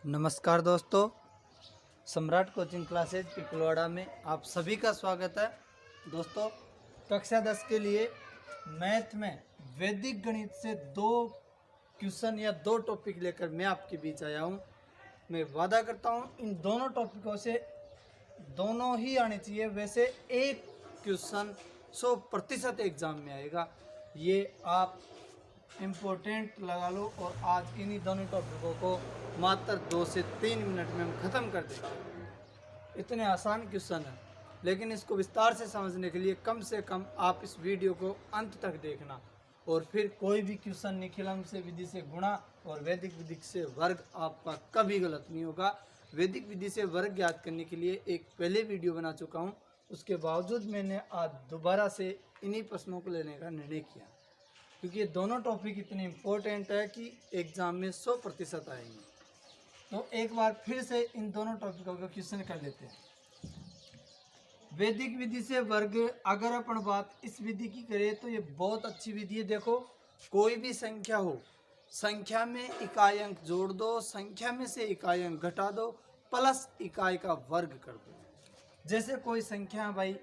नमस्कार दोस्तों, सम्राट कोचिंग क्लासेज पिपलवाड़ा में आप सभी का स्वागत है। दोस्तों, कक्षा 10 के लिए मैथ में वैदिक गणित से दो क्वेश्चन या दो टॉपिक लेकर मैं आपके बीच आया हूं। मैं वादा करता हूं इन दोनों टॉपिकों से दोनों ही आने चाहिए। वैसे एक क्वेश्चन 100% एग्जाम में आएगा, ये आप इम्पोर्टेंट लगा लो। और आज इन्हीं दोनों टॉपिकों को मात्र 2 से 3 मिनट में हम ख़त्म कर देंगे। इतने आसान क्वेश्चन हैं, लेकिन इसको विस्तार से समझने के लिए कम से कम आप इस वीडियो को अंत तक देखना। और फिर कोई भी क्वेश्चन निखिलम से विधि से गुणा और वैदिक विधि से वर्ग आपका कभी गलत नहीं होगा। वैदिक विधि से वर्ग ज्ञात करने के लिए एक पहले वीडियो बना चुका हूँ, उसके बावजूद मैंने आज दोबारा से इन्हीं प्रश्नों को लेने का निर्णय किया, क्योंकि ये दोनों टॉपिक इतने इम्पोर्टेंट है कि एग्ज़ाम में 100% आएंगे। तो एक बार फिर से इन दोनों टॉपिकों का क्वेश्चन कर लेते हैं। वैदिक विधि से वर्ग, अगर अपन बात इस विधि की करें तो ये बहुत अच्छी विधि है। देखो, कोई भी संख्या हो, संख्या में इकाई अंक जोड़ दो, संख्या में से इकाई अंक घटा दो, प्लस इकाई का वर्ग कर दो। जैसे कोई संख्या भाई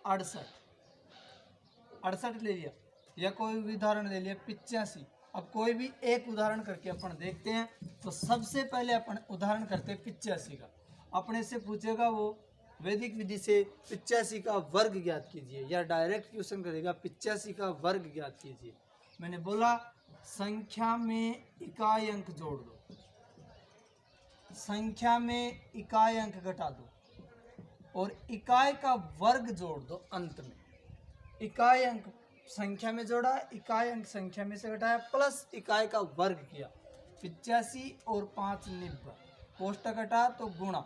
68 ले लिया, या कोई उदाहरण ले लिया 85। अब कोई भी एक उदाहरण करके अपन देखते हैं। तो सबसे पहले अपन उदाहरण करते हैं 85 का। अपने से पूछेगा वो वैदिक विधि से 85 का वर्ग ज्ञात कीजिए, या डायरेक्ट क्वेश्चन करेगा 85 का वर्ग ज्ञात कीजिए। मैंने बोला संख्या में इकाई अंक जोड़ दो, संख्या में इकाई अंक घटा दो, और इकाई का वर्ग जोड़ दो। अंत में इकाई अंक संख्या में जोड़ा, इकाई अंक संख्या में से घटाया, प्लस इकाई का वर्ग किया। 85 और 5 90, कोष्टक घटा तो गुणा।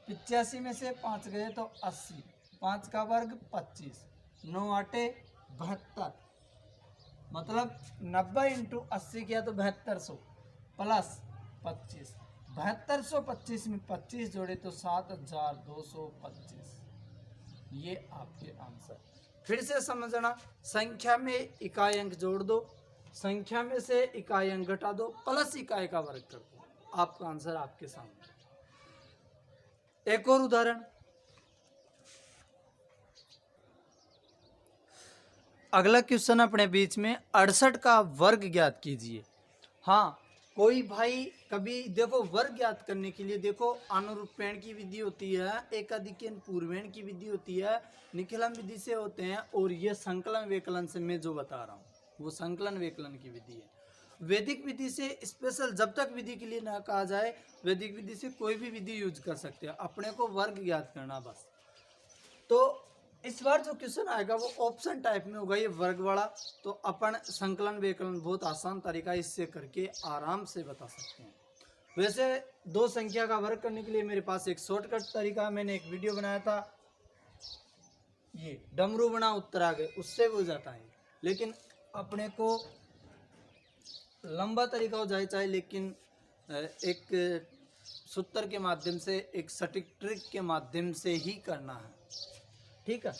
85 में से 5 गए तो 80, 5 का वर्ग 25, 9 आटे 72, मतलब 90 इंटू 80 किया तो 7200, प्लस 25, 7225 में 25 जोड़े तो 7225। ये आपके आंसर। फिर से समझना, संख्या में इकाई अंक जोड़ दो, संख्या में से इकाई अंक घटा दो, प्लस इकाई का वर्ग कर दो। आपका आंसर आपके सामने। एक और उदाहरण, अगला क्वेश्चन अपने बीच में 68 का वर्ग ज्ञात कीजिए। हाँ, कोई भाई कभी देखो, वर्ग ज्ञात करने के लिए देखो, अनुरूपेण की विधि होती है, एकाधिकन पूर्वेण की विधि होती है, निखिलम विधि से होते हैं, और ये संकलन वेकलन से मैं जो बता रहा हूँ वो संकलन वेकलन की विधि है। वैदिक विधि से स्पेशल जब तक विधि के लिए ना कहा जाए, वैदिक विधि से कोई भी विधि यूज कर सकते हैं, अपने को वर्ग ज्ञात करना बस। तो इस बार जो क्वेश्चन आएगा वो ऑप्शन टाइप में होगा, ये वर्ग वाला। तो अपन संकलन वेकलन बहुत आसान तरीका इससे करके आराम से बता सकते हैं। वैसे दो संख्या का वर्ग करने के लिए मेरे पास एक शॉर्टकट तरीका, मैंने एक वीडियो बनाया था, ये डमरू बना उत्तर आ गए, उससे हो जाता है। लेकिन अपने को लंबा तरीका हो जाए चाहे, लेकिन एक सूत्र के माध्यम से, एक सटीक ट्रिक के माध्यम से ही करना है, ठीक है।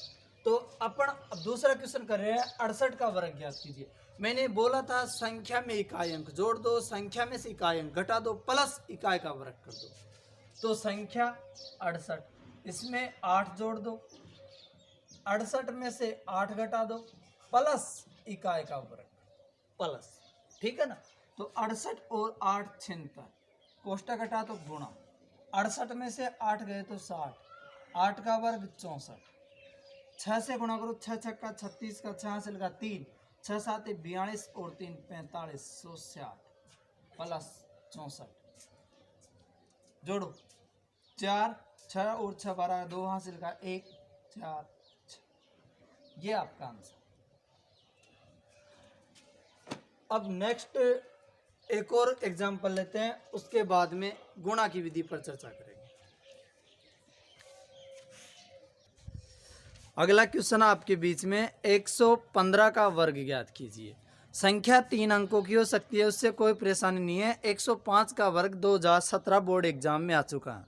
तो अपन अब दूसरा क्वेश्चन कर रहे हैं, 68 का वर्ग ज्ञात कीजिए। मैंने बोला था संख्या में इकाई अंक जोड़ दो, संख्या में से इकाई अंक घटा दो, प्लस इकाई का वर्ग कर दो। तो संख्या 68, इसमें 8 जोड़ दो, 68 में से 8 घटा दो, प्लस इकाई का वर्ग, प्लस, ठीक है ना। तो 68 और 8 76, कोष्टक घटा तो गुणा। 68 में से 8 गए तो 60, 8 का वर्ग 64, 6 से गुणा करो, 6 छक्का 36 का 6 से लगा 3, 6 7 42 और 3 45, 160 प्लस 64, जोड़ो 4, 6 और 6 12, 2 हासिल का 1 4 6। ये आपका आंसर। अब नेक्स्ट एक और एग्जाम्पल लेते हैं, उसके बाद में गुणा की विधि पर चर्चा करेंगे। अगला क्वेश्चन आपके बीच में 115 का वर्ग ज्ञात कीजिए। संख्या 3 अंकों की हो सकती है, उससे कोई परेशानी नहीं है। 105 का वर्ग 2017 बोर्ड एग्जाम में आ चुका है।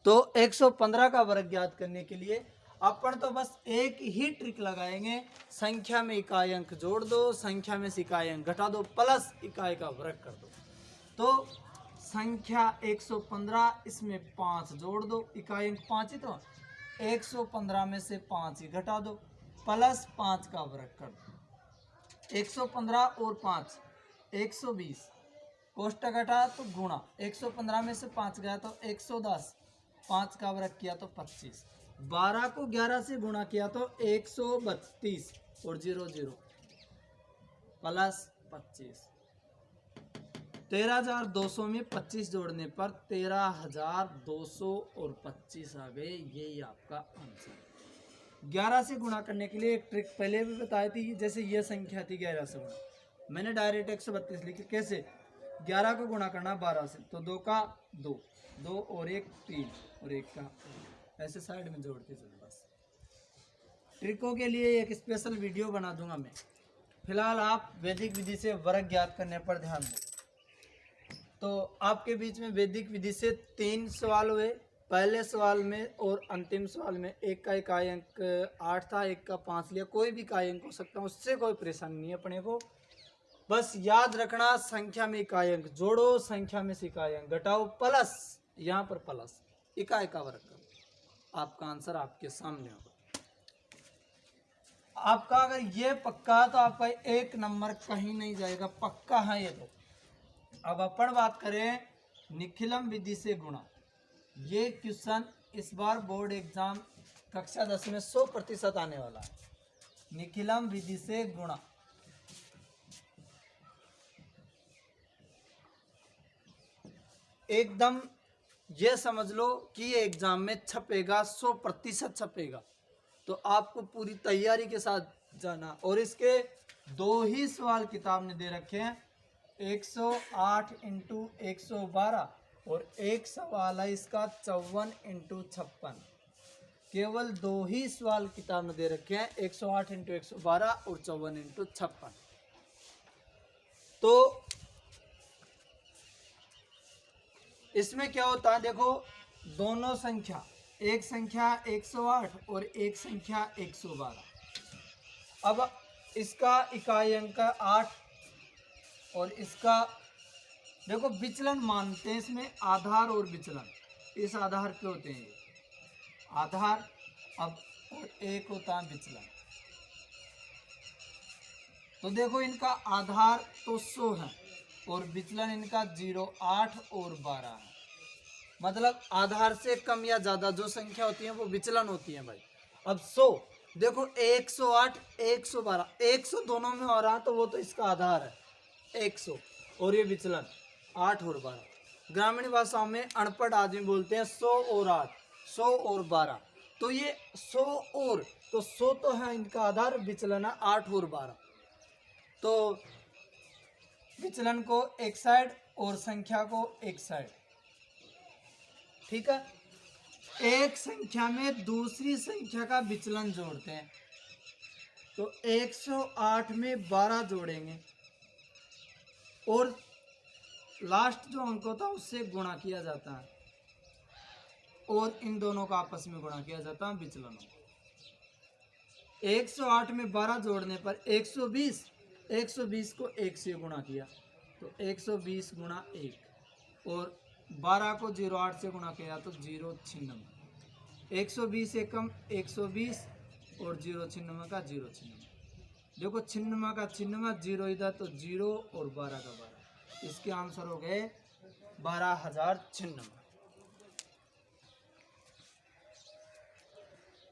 तो 115 का वर्ग ज्ञात करने के लिए अपन तो बस एक ही ट्रिक लगाएंगे, संख्या में इकाई अंक जोड़ दो, संख्या में से इकाई अंक घटा दो, प्लस इकाई का वर्ग कर दो। तो संख्या 115, इसमें 5 जोड़ दो, इकाई अंक 5 ही तो 115 में से 5 ही घटा दो, प्लस 5 का वर्ग कर दो। 115 और 5 120, कोष्टक घटा तो गुणा, 115 में से 5 गया तो 110, 5 का वर्ग किया तो 25, 12 को 11 से गुणा किया तो 132 और 0 0 प्लस 25। 13,200 में 25 जोड़ने पर 13,200 और 25 आ गए, यही आपका आंसर। 11 से गुणा करने के लिए एक ट्रिक पहले भी बताई थी, जैसे ये संख्या थी 11 से गुणा, मैंने डायरेक्ट 132 लिखी। कैसे? 11 को गुणा करना 12 से, तो 2 का 2, 2 और 1 3 और 1 का 1, ऐसे साइड में जोड़ते चलो। बस ट्रिकों के लिए एक स्पेशल वीडियो बना दूंगा मैं। फिलहाल आप वैदिक विधि से वर्ग ज्ञात करने पर ध्यान दें। तो आपके बीच में वैदिक विधि से 3 सवाल हुए, पहले सवाल में और अंतिम सवाल में एक का इकाई अंक 8 था, एक का 5 लिया, कोई भी इकाई अंक हो सकता है, उससे कोई परेशानी नहीं है अपने को। बस याद रखना, संख्या में इकाई अंक जोड़ो, संख्या में से इकाई अंक घटाओ, प्लस यहाँ पर प्लस इकाई का वर्ग करो, आपका आंसर आपके सामने होगा। आपका अगर ये पक्का है तो आपका 1 नंबर कहीं नहीं जाएगा, पक्का है ये तो। अब अपन बात करें निखिलम विधि से गुणा। ये क्वेश्चन इस बार बोर्ड एग्जाम कक्षा 10 में 100% आने वाला है। निखिलम विधि से गुणा, एकदम ये समझ लो कि ये एग्जाम में छपेगा, 100% छपेगा, तो आपको पूरी तैयारी के साथ जाना। और इसके 2 ही सवाल किताब ने दे रखे हैं, 108 इंटू 112 और एक सवाल है इसका 54 इंटू 56। केवल 2 ही सवाल किताब में दे रखे हैं, 108 इंटू 112 और 54 इंटू 56। तो इसमें क्या होता है, देखो दोनों संख्या, एक संख्या 108 और एक संख्या 112। अब इसका इकाई अंक 8 और इसका देखो विचलन मानते हैं, इसमें आधार और विचलन, इस आधार पे होते हैं ये आधार, अब और एक होता है विचलन। तो देखो इनका आधार तो 100 है और विचलन इनका 0, 8 और 12 है, मतलब आधार से कम या ज्यादा जो संख्या होती है वो विचलन होती है भाई। अब 100 देखो 108 112, 100 दोनों में हो रहा तो वो तो इसका आधार है 100 और ये विचलन 8 और 12। ग्रामीण भाषाओं में अनपढ़ आदमी बोलते हैं 100 और 8, 100 और 12, तो ये 100 और, तो 100 तो है इनका आधार, विचलन है 8 और 12। तो विचलन को एक साइड और संख्या को एक साइड, ठीक है। एक संख्या में दूसरी संख्या का विचलन जोड़ते हैं, तो 108 में 12 जोड़ेंगे और लास्ट जो अंक होता है उससे गुणा किया जाता है और इन दोनों का आपस में गुणा किया जाता है विचलनों। 108 में 12 जोड़ने पर 120, 120 को 1 से गुणा किया तो 120 गुणा 1 और 12 को 08 से गुणा किया तो 0 96, 120 एकम 120 और 0 96 का 0 96। देखो 96 का 96, 0 इधर तो 0 और 12 का 12, इसके आंसर हो गए 12,096।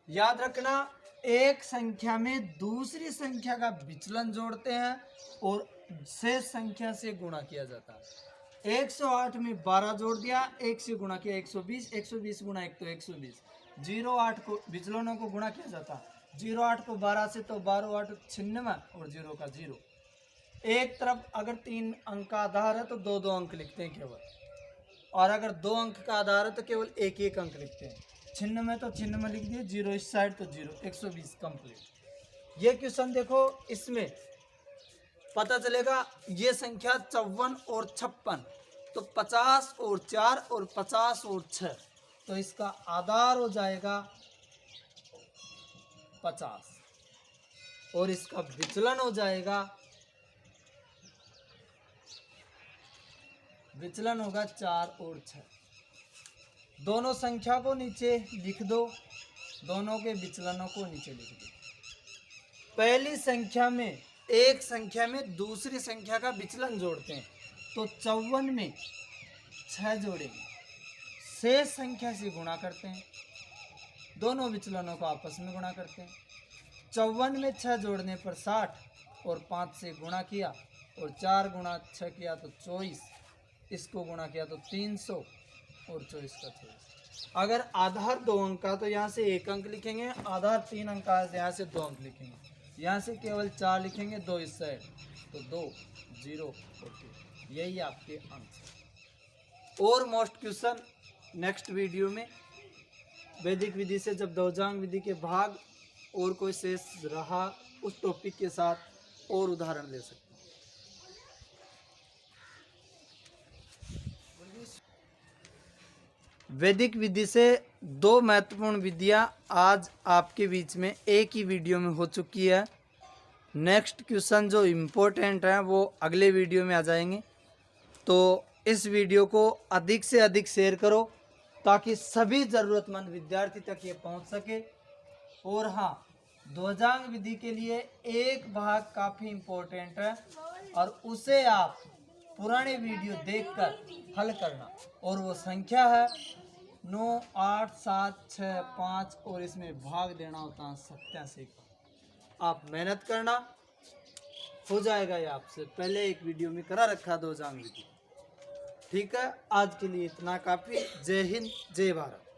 याद रखना, एक संख्या में दूसरी संख्या का विचलन जोड़ते हैं और शेष संख्या से गुणा किया जाता है। 108 में 12 जोड़ दिया, 1 से गुणा किया 120, 120 गुणा 1 तो 120, 08 को विचलनों को गुणा किया जाता है, 08 को 12 से तो 12 8 96 और 0 का 0। एक तरफ अगर 3 अंक का आधार है तो 2 अंक लिखते हैं केवल, और अगर 2 अंक का आधार है तो केवल 1 अंक लिखते हैं। 96 तो 96 लिख दिए, 0 इस साइड तो 0, 120 कंप्लीट। ये क्वेश्चन देखो, इसमें पता चलेगा ये संख्या 54 और 56, तो 50 और 4 और 50 और 6, तो इसका आधार हो जाएगा 50 और इसका विचलन हो जाएगा विचलन होगा 4 और 6। दोनों संख्या को नीचे लिख दो, दोनों के विचलनों को नीचे लिख दो। पहली संख्या में एक संख्या में दूसरी संख्या का विचलन जोड़ते हैं, तो 54 में 6 जोड़ेंगे, शेष संख्या से गुणा करते हैं, दोनों विचलनों को आपस में गुणा करते हैं। 54 में 6 जोड़ने पर 60 और 5 से गुणा किया और 4 गुणा 6 किया तो 24, इसको गुणा किया तो 300 और 24 का 24। अगर आधार 2 अंक का तो यहाँ से 1 अंक लिखेंगे, आधार 3 अंक का यहाँ से 2 अंक लिखेंगे, यहाँ से केवल 4 लिखेंगे, 2 इस साइड तो 2 0 और 2, यही आपके आंसर। और मोस्ट क्वेश्चन नेक्स्ट वीडियो में वैदिक विधि से जब दौजांग विधि के भाग और कोई शेष रहा उस टॉपिक के साथ और उदाहरण ले सकते हैं। वैदिक विधि से 2 महत्वपूर्ण विधियां आज आपके बीच में एक ही वीडियो में हो चुकी है। नेक्स्ट क्वेश्चन जो इम्पोर्टेंट है वो अगले वीडियो में आ जाएंगे, तो इस वीडियो को अधिक से अधिक शेयर करो ताकि सभी ज़रूरतमंद विद्यार्थी तक ये पहुंच सके। और हाँ, दौजांग विधि के लिए एक भाग काफ़ी इम्पोर्टेंट है और उसे आप पुराने वीडियो देखकर हल करना, और वो संख्या है 9 8 7 6 5 और इसमें भाग देना होता है 87 का। आप मेहनत करना, हो जाएगा ये आपसे पहले एक वीडियो में करा रखा दौजांग विधि। ठीक है, आज के लिए इतना काफ़ी। जय हिंद, जय भारत।